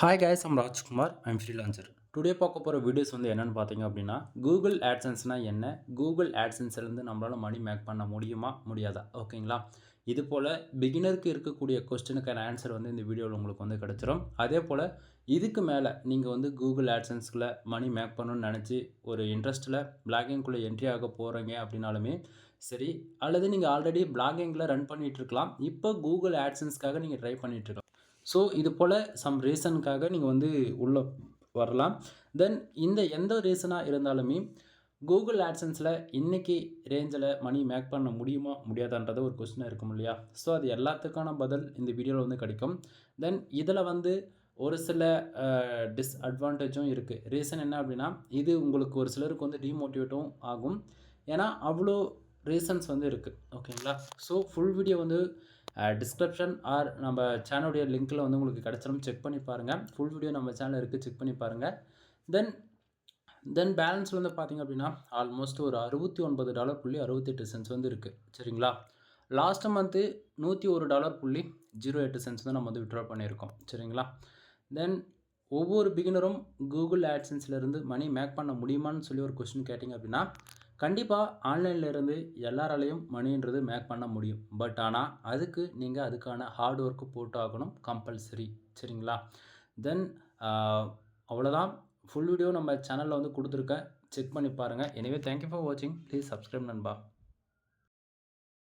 Hi guys, I'm Rajkumar. I'm freelancer. Today பார்க்க போகிற videos வந்து என்னென்னு பார்த்தீங்க அப்படின்னா, கூகுள் ஆட்சன்ஸ்னால் என்ன, கூகுள் ஆட்சன்ஸ்லேருந்து நம்மளால் மணி மேக் பண்ண முடியுமா முடியாதா, ஓகேங்களா? இது போல் பிகினருக்கு இருக்கக்கூடிய கொஸ்டினுக்கான ஆன்சர் வந்து இந்த வீடியோவில் உங்களுக்கு வந்து கிடச்சிரும். அதே போல் இதுக்கு மேலே நீங்கள் வந்து கூகுள் ஆட்சன்ஸ்குள்ளே மணி மேக் பண்ணணும்னு நினச்சி ஒரு இன்ட்ரெஸ்ட்டில் பிளாகிங்குள்ளே என்ட்ரி ஆக போகிறீங்க அப்படின்னாலுமே சரி, அல்லது நீங்கள் ஆல்ரெடி பிளாகிங்கில் ரன் பண்ணிகிட்ருக்கலாம், இப்போ கூகுள் ஆட்சன்ஸ்க்காக நீங்கள் ட்ரை பண்ணிகிட்ருக்கலாம். ஸோ இது போல் சம் ரீசனுக்காக நீங்கள் வந்து உள்ளே வரலாம். தென் இந்த எந்த ரீசனாக இருந்தாலுமே கூகுள் ஆட்சன்ஸில் இன்றைக்கி ரேஞ்சில் மணி மேக் பண்ண முடியுமா முடியாதான்றது ஒரு கொஸ்டினாக இருக்கும் இல்லையா? ஸோ அது எல்லாத்துக்கான பதில் இந்த வீடியோவில் வந்து கிடைக்கும். தென் இதில் வந்து ஒரு சில டிஸ்அட்வான்டேஜும் இருக்குது. ரீசன் என்ன அப்படின்னா, இது உங்களுக்கு ஒரு சிலருக்கு வந்து டிமோட்டிவேட்டும் ஆகும். ஏன்னா அவ்வளோ ரீசன்ஸ் வந்து இருக்குது, ஓகேங்களா? ஸோ ஃபுல் வீடியோ வந்து டிஸ்கிரிப்ஷன் ஆர் நம்ம சேனலுடைய லிங்க்கில் வந்து உங்களுக்கு கிடச்சிரும். செக் பண்ணி பாருங்கள். ஃபுல் வீடியோ நம்ம சேனல் இருக்குது, செக் பண்ணி பாருங்கள். தென் பேலன்ஸ் வந்து பார்த்திங்க அப்படின்னா ஆல்மோஸ்ட் ஒரு $69.68 வந்து இருக்குது, சரிங்களா? லாஸ்ட் மந்த்து $101.08 தான் நம்ம வந்து விட்ரா பண்ணியிருக்கோம், சரிங்களா? தென் ஒவ்வொரு பிகினரும் கூகுள் ஆட்சன்ஸ்லேருந்து மணி மேக் பண்ண முடியுமான்னு சொல்லி ஒரு கொஸ்டின் கேட்டிங்க அப்படின்னா, கண்டிப்பாக ஆன்லைனில் இருந்து எல்லாராலையும் மணின்றது மேக் பண்ண முடியும். பட் ஆனால் அதுக்கு நீங்கள் அதுக்கான ஹார்ட் ஒர்க்கு போட்டாகணும், கம்பல்சரி, சரிங்களா? தென் அவ்வளோதான். ஃபுல் வீடியோ நம்ம சேனலில் வந்து கொடுத்துருக்கேன், செக் பண்ணி பாருங்கள். எனிவே தேங்க்யூ ஃபார் வாட்சிங். ப்ளீஸ் சப்ஸ்கிரைப் நண்பா.